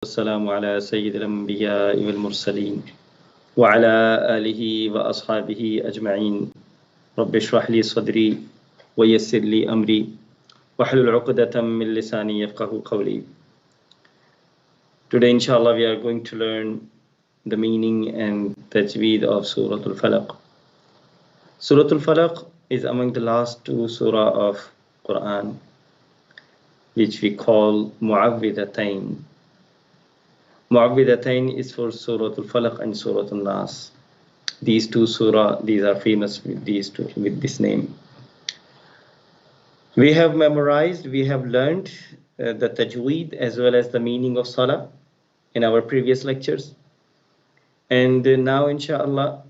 والسلام على سيد الأنبياء والمرسلين وعلى آله وأصحابه أجمعين رب اشرح لي صدري ويسر لي أمري واحلل عقدة من لساني يفقهوا قولي. Today inshallah we are going to learn the meaning and Tajweed of Surah Al-Falaq. Surah Al-Falaq is among the last two surah of Quran, which we call Mu'awwidhatayn. Mu'awwidhatayn is for Surah Al-Falaq and Surah Al-Nas. These two surah, these are famous with this name. We have memorized, we have learned the Tajweed as well as the meaning of Salah in our previous lectures. And now inshallah,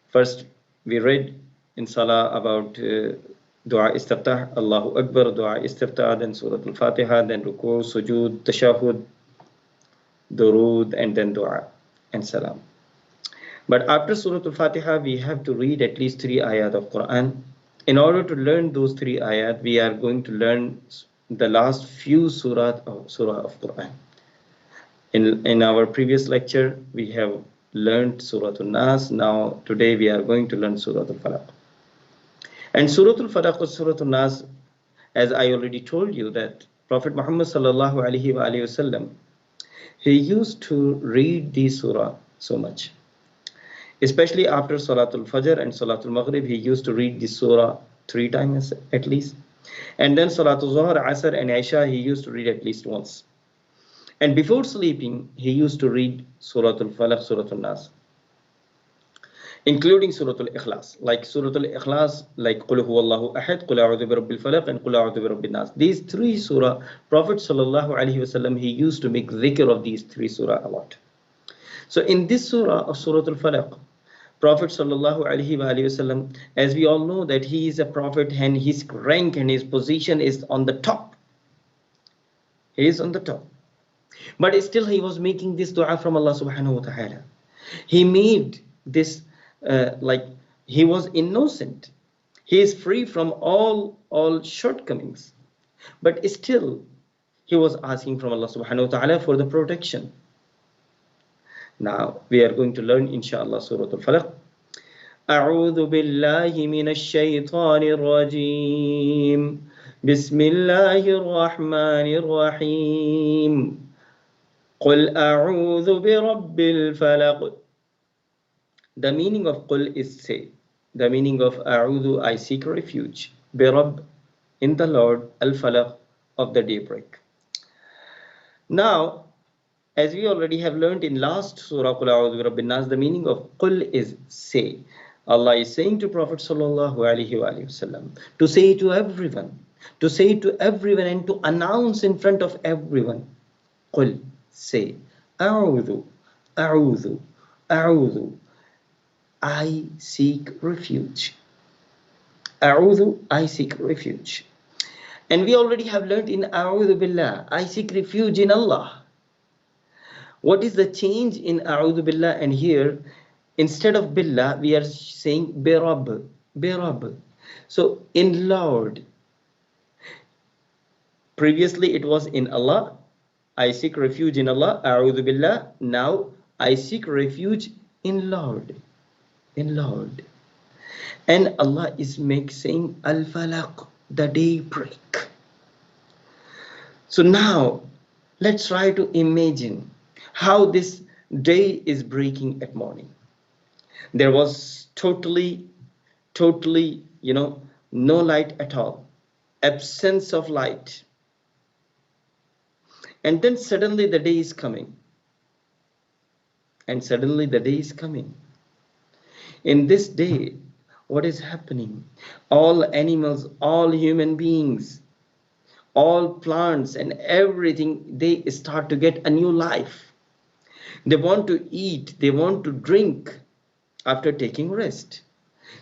first we read in Salah about Dua Istiftah, Allahu Akbar, Dua Istiftah, then Surah Al-Fatiha, then Ruku, Sujood, Tashahud, Durood, and then Dua and Salam. But after Surah Al-Fatiha, we have to read at least 3 ayat of Quran. In order to learn those 3 ayat, we are going to learn the last few surah of Quran. In our previous lecture, we have learned Surah Al-Nas. Now, today we are going to learn Surah Al-Falaq. And Surah Al-Falaq or Surah Al-Nas, as I already told you, that Prophet Muhammad sallallahu alaihi wasallam, he used to read these surah so much. Especially after Salatul Fajr and Salatul Maghrib, he used to read this surah 3 times at least. And then Salatul Zuhr, Asr and Isha, he used to read at least once. And before sleeping, he used to read Suratul Falaq, Suratul Nas, including Suratul Ikhlas. Like Suratul Ikhlas, like Qul Huwallahu Ahad, Qul A'udhu bi Rabbil Falaq, and Qul A'udhu bi Rabbin Nas. These 3 surah, Prophet sallallahu alaihi wasallam, he used to make dhikr of these 3 surah a lot. So in this surah of Suratul Falaq, Prophet sallallahu alaihi wasallam, as we all know that he is a prophet and his rank and his position is on the top. He is on the top. But still he was making this dua from Allah subhanahu wa ta'ala. He made this like he was innocent. He is free from all shortcomings. But still he was asking from Allah subhanahu wa ta'ala for the protection. Now we are going to learn inshallah Surah Al-Falaq. أعوذ بالله من الشيطان الرجيم بسم الله الرحمن الرحيم قل أعوذ برب الفلق. The meaning of Qul is say. The meaning of A'udhu, I seek refuge. Birab, in the Lord, Al-Falaq, of the daybreak. Now, as we already have learned in last surah Qul A'udhu bi Rabbin Nas, the meaning of Qul is say. Allah is saying to Prophet sallallahu alaihi wasallam to say to everyone, and to announce in front of everyone. Qul, say, A'udhu, A'udhu, A'udhu, I seek refuge. A'udhu, I seek refuge. And we already have learned in A'udhu Billah, I seek refuge in Allah. What is the change in A'udhu Billah? And here, instead of Billah, we are saying Birab, Birab. So in Lord. Previously it was in Allah. I seek refuge in Allah, A'udhu Billah. Now I seek refuge in Lord. In Lord. And Allah is saying Al-Falaq, the daybreak. So now let's try to imagine how this day is breaking at morning. There was totally, no light at all. Absence of light. And then suddenly the day is coming. And suddenly the day is coming. In this day, what is happening? All animals, all human beings, all plants and everything, they start to get a new life. They want to eat, they want to drink after taking rest.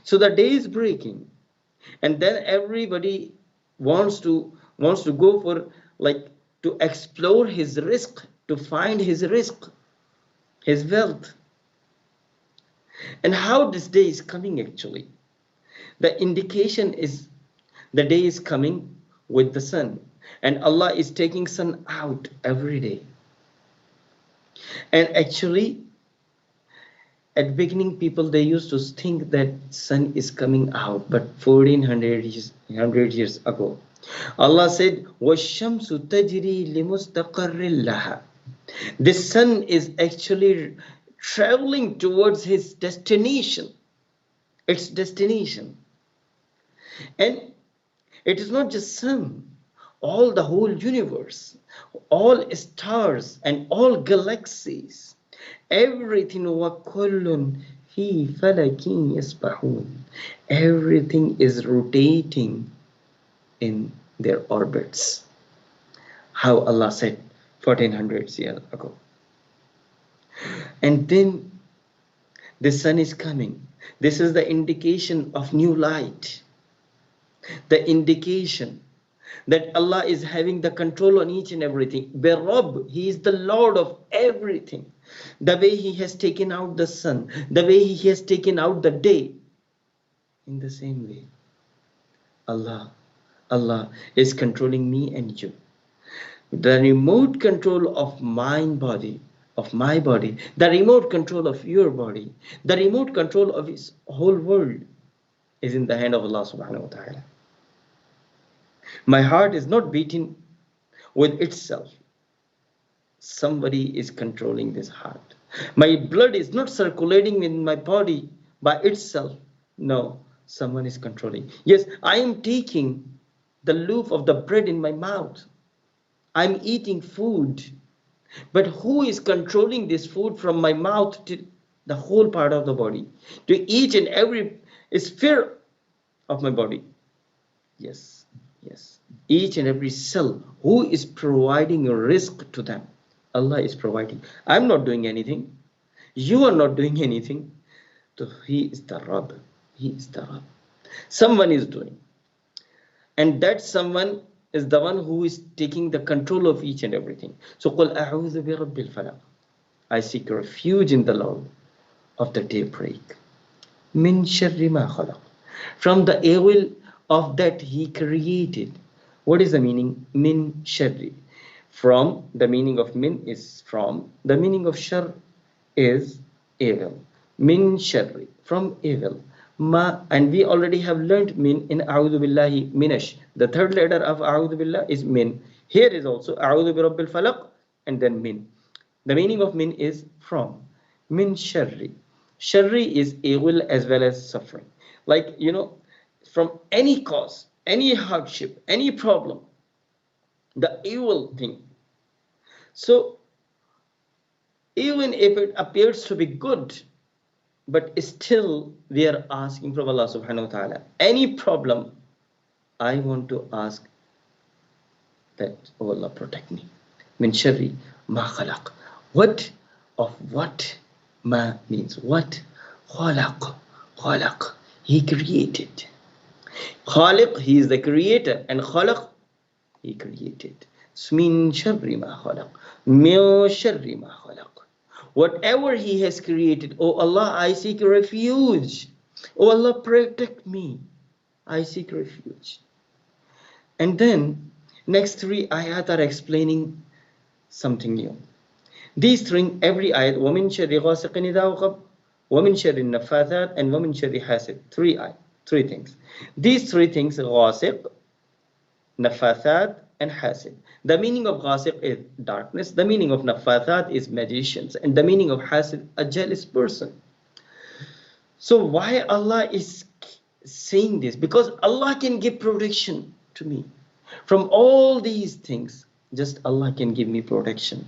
So the day is breaking. And then everybody wants to go for to explore his rizq, to find his rizq, his wealth. And how this day is coming actually? The indication is the day is coming with the sun. And Allah is taking sun out every day. And actually, at beginning, people, they used to think that sun is coming out, but 1400 years, 100 years ago, Allah said, وَالشَّمْسُ تَجْرِي لِمُسْتَقَرٍّ لَهَا. The sun is actually traveling towards his destination, its destination. And it is not just sun, all the whole universe, all stars and all galaxies, everything, وَكُلٌّ فِي فَلَكٍ يَسْبَحُونَ. Everything is rotating in their orbits. How Allah said 1400 years ago. And then the sun is coming. This is the indication of new light. The indication that Allah is having the control on each and everything. Rabb, He is the Lord of everything. The way He has taken out the sun, the way He has taken out the day, in the same way, Allah is controlling me and you. The remote control of my body, the remote control of your body, the remote control of His whole world is in the hand of Allah subhanahu wa ta'ala. My heart is not beating with itself. Somebody is controlling this heart. My blood is not circulating in my body by itself. No, someone is controlling. Yes, I am taking the loaf of the bread in my mouth. I'm eating food. But who is controlling this food from my mouth to the whole part of the body, to each and every sphere of my body? Yes. Each and every cell. Who is providing a risk to them? Allah is providing. I'm not doing anything. You are not doing anything. So He is the Rabb. He is the Rabb. Someone is doing. And that someone is the one who is taking the control of each and everything. So قُلْ أَعُوذُ بِرَبِّ الْفَلَقِ. I seek refuge in the Lord of the daybreak. مِنْ شَرِّ مَا خَلَقَ. From the evil of that He created. What is the meaning? Min sharri. From, the meaning of min is from. The meaning of shar is evil. Min sharri, from evil. Ma, and we already have learned min in a'udhu billahi minash. The third letter of a'udhu billah is min. Here is also a'udhu bi rabbil falaq and then min. The meaning of min is from. Min sharri. Sharri is evil as well as suffering. Like, from any cause, any hardship, any problem, the evil thing. So, even if it appears to be good, but still we are asking from Allah subhanahu wa ta'ala, any problem, I want to ask that, oh Allah, protect me. Min sharri ma khalaq. What of what? Ma means what? Khalaq. He created. Khaliq, He is the creator, and khalaq, He created. Min sharri ma khalaq. Min sharri ma khalaq. Whatever He has created, oh Allah, I seek refuge. Oh Allah, protect me. I seek refuge. And then, next three ayat are explaining something new. These three, every ayat, وَمِن شَرِّ غَاسِقٍ إِذَا وَقَبَ, وَمِن شَرِّ النَّفَّاثَاتِ, and وَمِن شَرِّ حَاسِدٍ. Three things. These three things, غَاسِق, نَفَّاثَات, and hasid. The meaning of ghasiq is darkness. The meaning of nafathat is magicians. And the meaning of hasid, a jealous person. So why Allah is saying this? Because Allah can give protection to me. From all these things, just Allah can give me protection.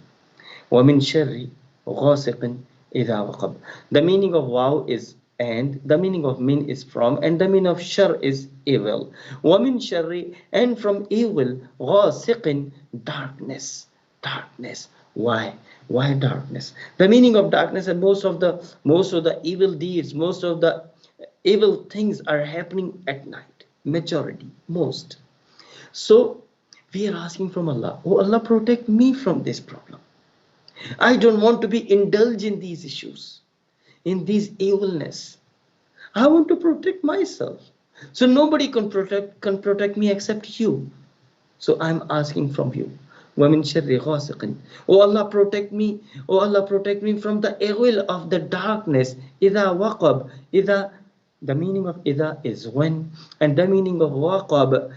وَمِن شَرِّ غَاسِقٍ إِذَا وَقَبَ. The meaning of waw is and, the meaning of min is from, and the meaning of shar is evil. وَمِن شَرِّ, and from evil, غَاسِقٍ, darkness. Why darkness? The meaning of darkness, and most of the evil deeds, most of the evil things are happening at night. Majority, most. So we are asking from Allah, oh Allah, protect me from this problem. I don't want to be indulged in these issues, in these evilness. I want to protect myself. So nobody can protect me except you. So I'm asking from you. وَمِن شَرِّ غَاسِقٍ. Oh Allah, protect me. Oh Allah, protect me from the evil of the darkness. إِذَا وَقَبْ. إِذَا, the meaning of إِذَا is when, and the meaning of وَقَبْ.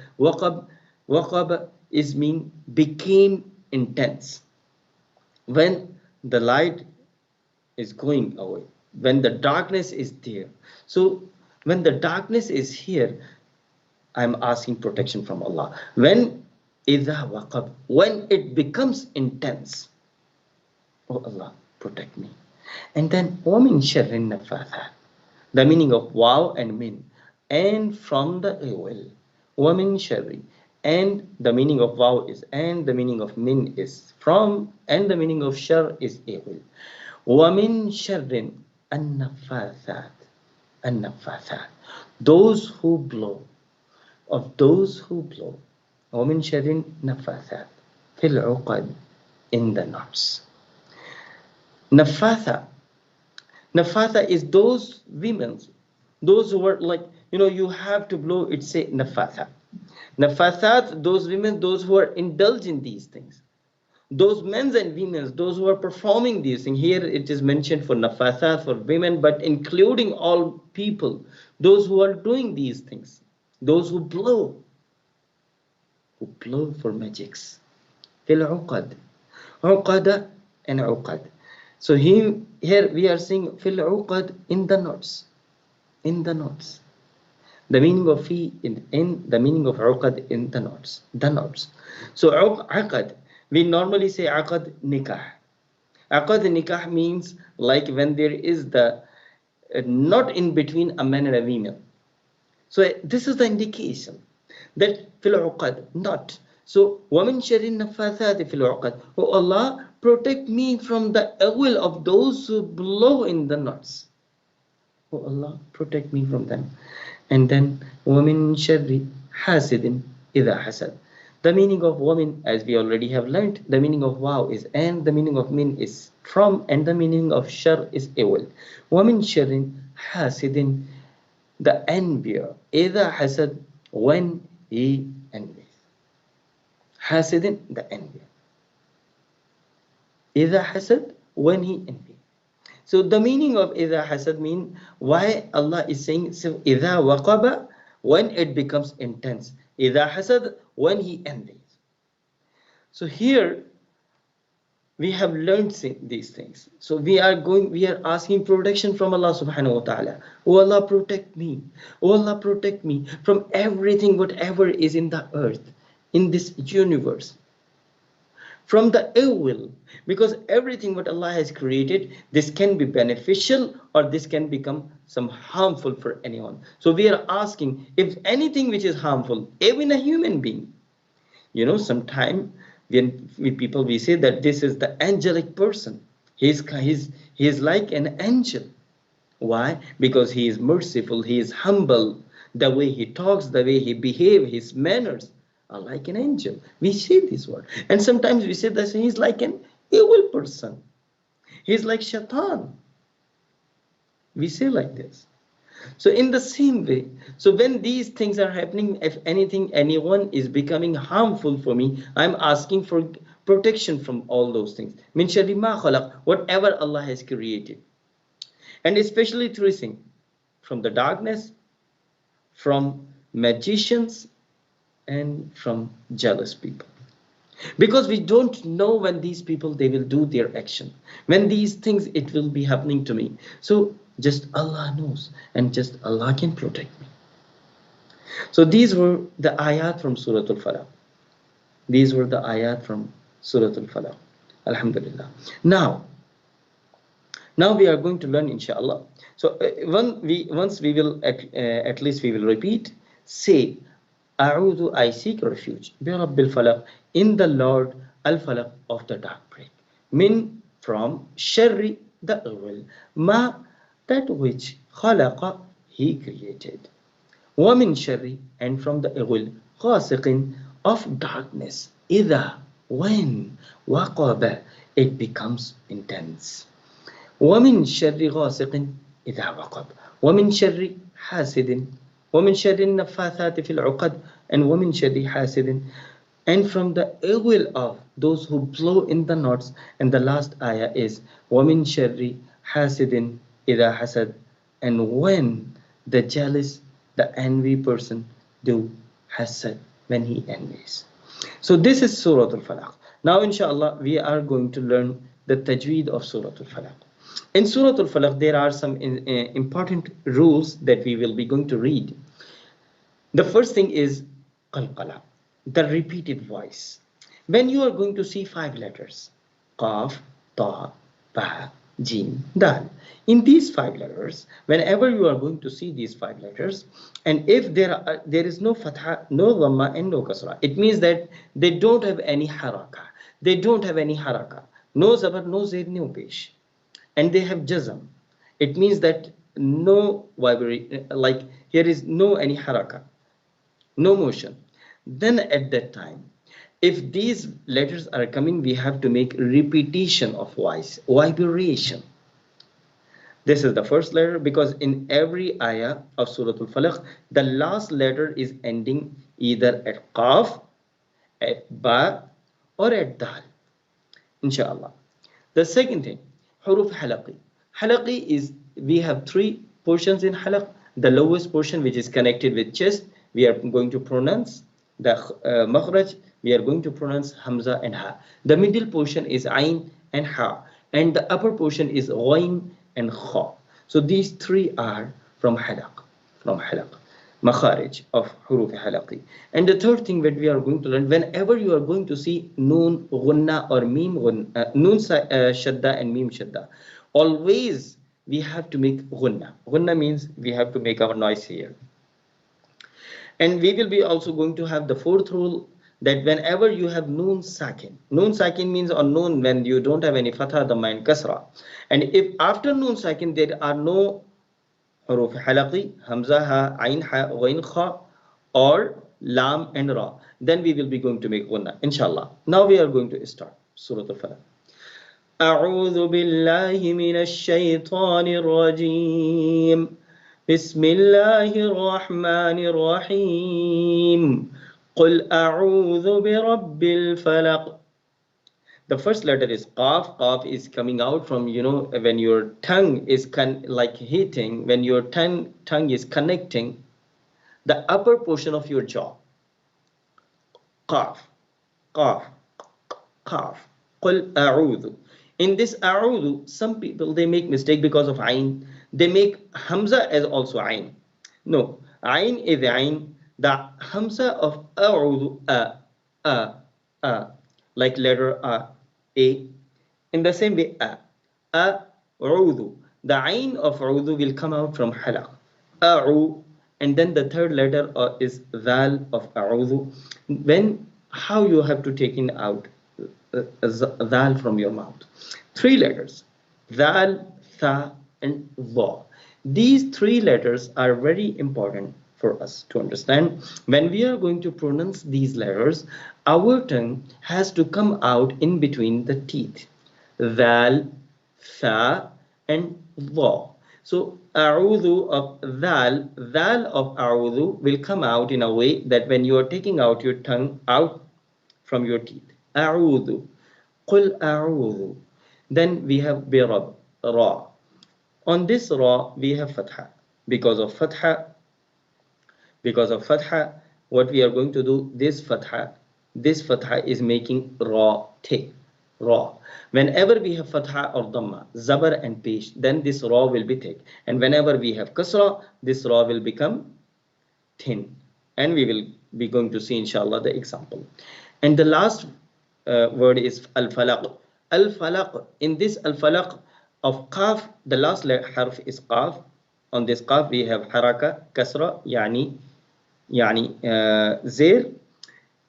وَقَبْ is mean became intense. When the light is going away, when the darkness is there. So when the darkness is here, I'm asking protection from Allah. When إِذَا وَقَبْ, when it becomes intense, oh Allah, protect me. And then وَمِن شَرِّ النَّفَّاثَاتِ, the meaning of wow and min, and from the evil. وَمِن شَرِّ, and the meaning of wow is and, the meaning of min is from, and the meaning of shar is evil. وَمِن شَرِّ النَّفَّاثَاتِ. النَّفَّاثَاتِ, those who blow, of those who blow. وَمِن شَرِّ النَّفَّاثَاتِ فِي الْعُقَدِ, in the knots. Nafatha. Nafatha is those women, those who are like, you have to blow, it say nafatha. Nafathat, those women, those who are indulged in these things. Those men and women, those who are performing these things. Here it is mentioned for nafathat, for women, but including all people, those who are doing these things, those who blow for magics. Fil uqad. Uqada and uqad. So here we are seeing fil uqad, in the knots. In the knots. The meaning of fi in the meaning of uqad, in the knots. The knots. So uqad, we normally say aqad nikah. Aqad nikah means like when there is the knot in between a man and a woman. So this is the indication that fil uqad, not. So وَمِن شَرِّ النَّفَّاثَاتِ فِي الْعُقَدِ, oh Allah, protect me from the evil of those who blow in the knots. Oh Allah, protect me from them. And then وَمِن شَرِّ حَاسِدٍ إِذَا حَسَدٍ. The meaning of woman, as we already have learned, the meaning of wow is and, the meaning of min is from, and the meaning of shar is evil. وَمِن شَرِّ حَاسِدٍ, the envier, إِذَا حَسَدٍ, when he envies. Hasidin, the envier. إِذَا حَسَدٍ, when he envies. So the meaning of إِذَا حَسَدٍ mean why Allah is saying, so إِذَا وَقَبَ, when it becomes intense. إِذَا حَسَدٍ, when he envies. So here we have learned these things. So we are asking protection from Allah subhanahu wa ta'ala. Oh Allah, protect me. Oh Allah, protect me from everything, whatever is in the earth, in this universe, from the evil, because everything what Allah has created, this can be beneficial or this can become some harmful for anyone. So we are asking, if anything which is harmful, even a human being, sometimes when we say that this is the angelic person, he is like an angel. Why? Because he is merciful, he is humble, the way he talks, the way he behaves, his manners are like an angel. We say this word. And sometimes we say that he's like an evil person. He's like shaitan. We say like this. So in the same way, so when these things are happening, if anyone is becoming harmful for me, I'm asking for protection from all those things. Min sharri ma khalaq, whatever Allah has created. And especially three things: from the darkness, from magicians, and from jealous people. Because we don't know when these people, they will do their action, when these things it will be happening to me. So just Allah knows, and just Allah can protect me. So these were the ayat from Surah Al-Falaq. These were the ayat from Surah Al-Falaq. Alhamdulillah. Now we are going to learn, inshallah. So once we will at least we will repeat, say A'udhu, I seek refuge, bi Rabbil Falaq, in the Lord Al-Falaq, of the dark break. Min, from, sharri, the evil, ma, that which, khalaqa, he created. Wa min sharri, and from the evil, ghasiqin, of darkness, idha, when, waqaba, it becomes intense. Wa min sharri ghasiqin, idha waqab. Wa min sharri hasidin, ومن شر النفاثات في العقد, and ومن شر حاسد, and from the evil of those who blow in the knots. And the last ayah is وَمِن شَرِّ حَاسِدٍ إِذَا حَسَدٍ, and when the jealous, the envy person do hasad, when he envies. So this is Surah Al-Falaq. Now inshallah we are going to learn the tajweed of Surah Al-Falaq. In Surah Al-Falaq there are some important rules that we will be going to read. The first thing is qalqala, the repeated voice. When you are going to see 5 letters, qaf, ta, ba, jim, dal. In these 5 letters, whenever you are going to see these 5 letters, and if there is no fatha, no dhamma, and no kasra, it means that they don't have any haraka. They don't have any haraka. No zabar, no zaid, no pesh. And they have jazm. It means that no vibration, like here is no any haraka, no motion. Then at that time, if these letters are coming, we have to make repetition of voice, vibration. This is the first letter, because in every ayah of Surah Al-Falaq, the last letter is ending either at qaf, at ba, or at dal. Inshallah. The second thing, huruf halaqi. Halaqi is, we have 3 portions in halaq. The lowest portion, which is connected with chest, we are going to pronounce the makhraj, we are going to pronounce hamza and ha. The middle portion is ain and ha, and the upper portion is ghain and kha. So these 3 are from halaq, makharij of huruf halaqi. And the third thing that we are going to learn, whenever you are going to see noon gunna or mim gunna, noon shadda and mim shadda, always we have to make gunna. Gunna means we have to make our noise here. And we will be also going to have the 4th rule, that whenever you have noon sakin means on noon when you don't have any fatha, dhamma and kasra. And if after noon sakin there are no huruf halaqi, hamza, ha, ain, ha, ghain, kha, or lam and ra, then we will be going to make gunna, inshallah. Now we are going to start Surah Al-Falaq. أعوذ بالله من الشيطان الرجيم بسم الله الرحمن الرحيم قل أعوذ برب الفلق. The first letter is qaf. Qaf is coming out from, when your tongue is like hitting, when your tongue is connecting the upper portion of your jaw. Qaf, qaf, qaf. Qul a'udhu. In this a'udhu, some people, they make mistake because of ain. They make hamza as also ain. No, ain is ain. The hamza of a'udhu, like letter a. In the same way, a'udhu. The ain of a'udhu will come out from halaq. A'u, and then the third letter is dhal of a'udhu. How you have to take it out dhal from your mouth? 3 letters, dhal, tha, and dha. These 3 letters are very important for us to understand. When we are going to pronounce these letters, our tongue has to come out in between the teeth, dhal, tha, and dha. So a'udhu of dhal of a'udhu will come out in a way that when you are taking out your tongue out from your teeth, a'udhu, qul a'udhu. Then we have birab, ra. On this ra we have fatha. Because of fatha, what we are going to do, this fatha is making ra thick, ra. Whenever we have fatha or dhamma, zabar and pesh, then this ra will be thick. And whenever we have kasra, this ra will become thin. And we will be going to see inshallah the example. And the last word is al-falaq. Al-falaq. In this al-falaq of qaf, the last harf is qaf. On this qaf we have haraka, kasra, yani zair.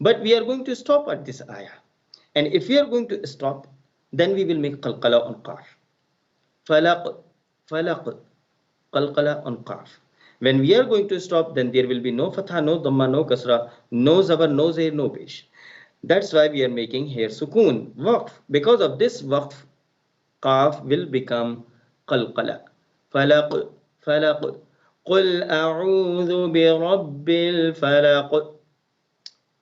But we are going to stop at this ayah. And if we are going to stop, then we will make qalqala on qaf. Falaq, qalqala on qaf. When we are going to stop, then there will be no fatha, no dhamma, no kasra, no zabar, no zair, no pesh. That's why we are making here sukoon, waqf. Because of this waqf, qaf will become qalqala. Falaq, qul a'udhu bi rabbil falaq.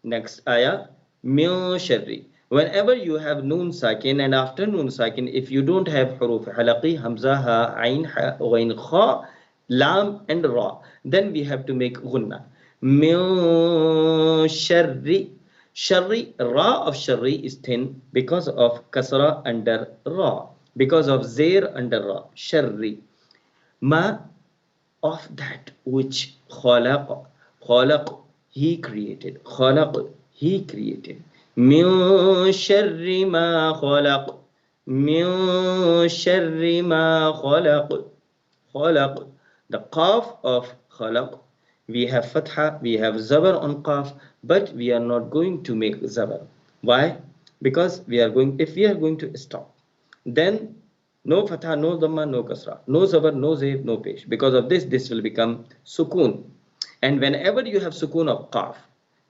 Next ayah, min sharri. Whenever you have noon sakin, and after noon sakin, if you don't have huruf halaqi, hamza, ha, ain, ha, ghain, kha, lam and ra, then we have to make gunna. Min sharri. Sharri, ra of sharri is thin because of kasra under ra, because of zair under ra. Sharri. Ma, of that which khalaq, khalaq, he created, khalaq, he created. Min sharri ma khalaq, min sharri ma khalaq, khalaq. The qaf of khalaq, we have fatha, we have zabar on qaf, but we are not going to make zabar. Why? Because we are going, if we are going to stop, then no fatha, no dhamma, no kasra, no zabar, no zair, no pesh. Because of this, this will become sukoon. And whenever you have sukoon of qaf,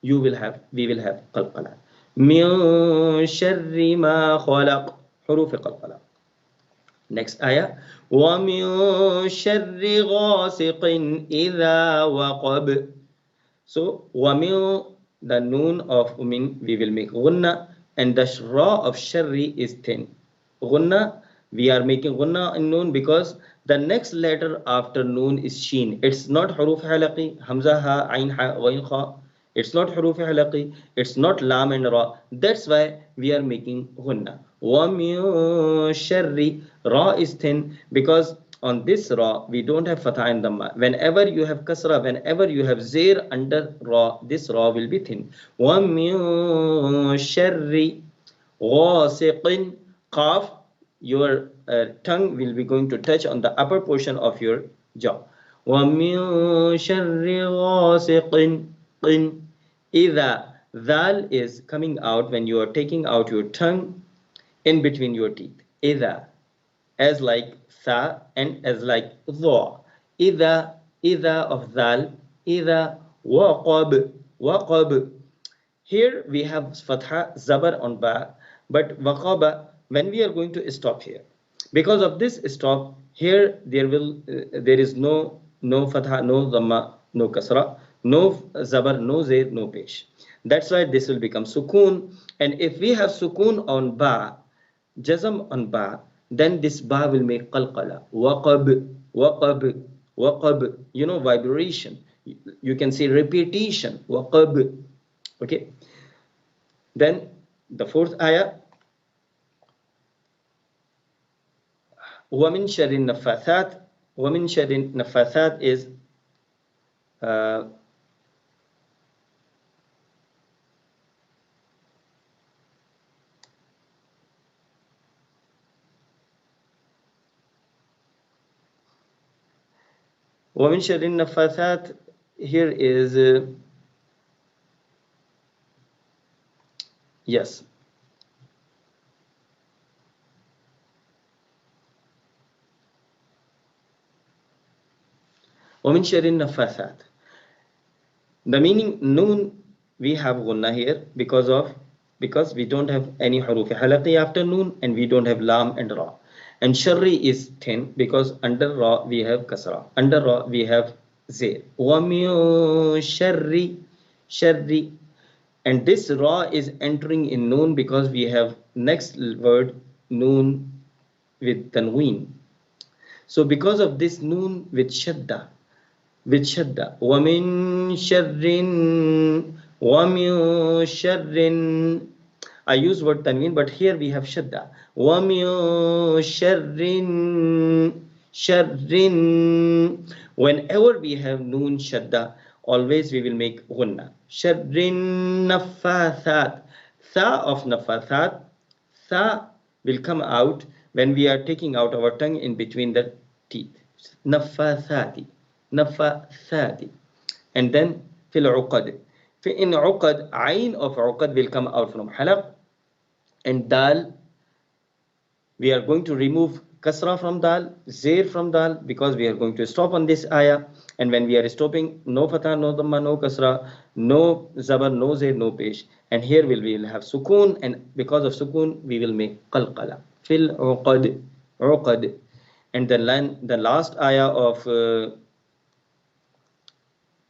you will have, we will have qalqala. Min sharri ma khalaq, huruf qalqala. Next ayah. وَمِن شَرِّ غَاسِقٍ إِذَا وَقَبَ. So, وَمِن, the noon of min, we will make gunna, and the ra of sharri is thin. Gunna, we are making gunna in noon because the next letter after noon is sheen. It's not huruf halaqi, hamza, ha, ain, ha, ghain, kha. It's not huruf halaqi, it's not lam and ra. That's why we are making gunna. وَمِن sharri, ra is thin because on this ra we don't have fatha and dhamma. Whenever you have kasra, whenever you have zair under ra, this ra will be thin. وَمِن sharri غَاسِقٍ, qaf, your tongue will be going to touch on the upper portion of your jaw. وَمِن شَرِّ غَاسِقٍ إِذَا, dhal is coming out when you are taking out your tongue in between your teeth. إِذَا, as like tha and as like dha. إِذَا, إِذَا of dhal, إِذَا waqab, waqab. Here we have fatha, zabar on ba, but waqaba, when we are going to stop here, because of this stop here, there is no fatha, no dhamma, no kasra, no zabar, no zair, no pesh. That's why this will become sukoon. And if we have sukoon on ba, jazm on ba, then this ba will make qalqala. Waqab, waqab, waqab. You know, vibration. You can say repetition. Waqab. Okay. Then the fourth ayah. وَمِن شَرِّ النَّفَّاثَاتِ. وَمِن شَرِّ النَّفَّاثَاتِ is وَمِن شَرِّ النَّفَّاثَاتِ here is yes. وَمِن شَرِّ النَّفَّاثَاتِ. The meaning noon, we have gunna here because we don't have any huruf halaqi after noon, and we don't have lam and ra. And sharri is thin because under ra we have kasra, under ra we have zair. وَمِن sharri, sharri. And this ra is entering in noon because we have next word noon with tanween. So because of this noon with shadda, وَمِن شَرٍ, وَمِن شَرٍ. I use word tanween, but here we have shadda. وَمِن شَرٍ, شَرٍ. Whenever we have noon shadda, always we will make gunna. Sharrin naffathat. Tha of naffathat. Tha will come out when we are taking out our tongue in between the teeth. Naffathati. Naffathati. And then fil uqad. In uqad, ayn of uqad will come out from halaq. And dal, we are going to remove kasra from dal, zair from dal, because we are going to stop on this ayah. And when we are stopping, no fatha, no dhamma, no kasra, no zabar, no zair, no pesh. And here we will have sukoon, and because of sukoon, we will make qalqala. Fil uqad, uqad. And the last ayah of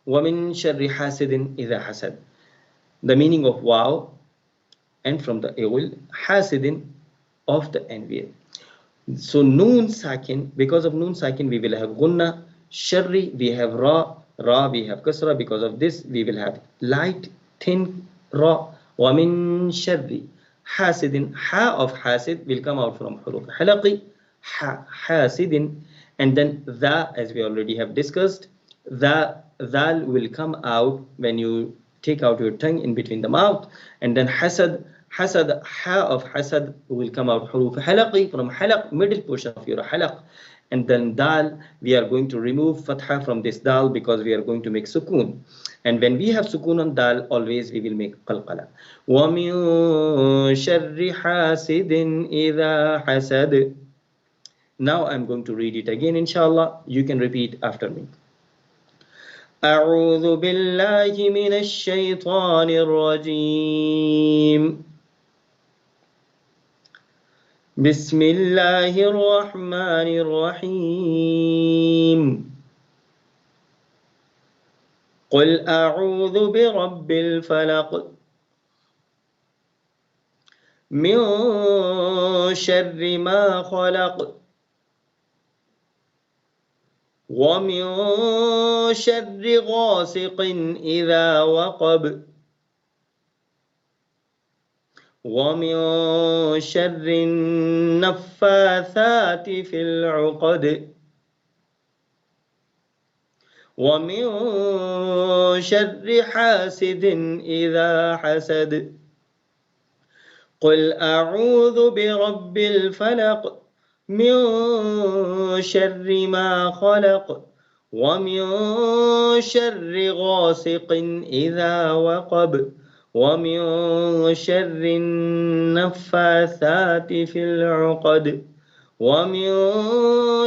وَمِن شَرِّ حَاسِدٍ إِذَا حَسَدٍ. The meaning of wow, and from the evil hasidin, of the envier. So noon sakin, because of noon sakin we will have gunna, sharri we have ra, ra we have kasra, because of this we will have light, thin ra, wa min sharri hasidin, ha of hasid will come out from huruf halaqi, ha hasidin, and then the, as we already have discussed, the dal will come out when you take out your tongue in between the mouth, and then hasad, hasad, ha of hasad will come out huruf halaqi from halaq, middle portion of your halaq, and then dal we are going to remove fatha from this dal because we are going to make sukun, and when we have sukun on dal always we will make qalqala. Wa min sharri hasidin idha hasad. Now I'm going to read it again, inshallah. You can repeat after me. أعوذ بالله من الشيطان الرجيم. بسم الله الرحمن الرحيم. قل أعوذ برب الفلق من شر ما خلق ومن شر غاسق إذا وقب ومن شر النفاثات في العقد ومن شر حاسد إذا حسد. قل أعوذ برب الفلق من شر ما خلق ومن شر غاسق إذا وقب ومن شر النفاثات في العقد ومن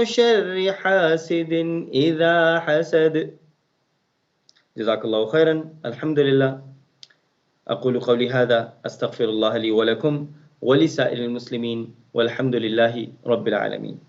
شر حاسد إذا حسد. جزاك الله خيرا. الحمد لله. أقول قولي هذا أستغفر الله لي ولكم ولسائر المسلمين والحمد لله رب العالمين.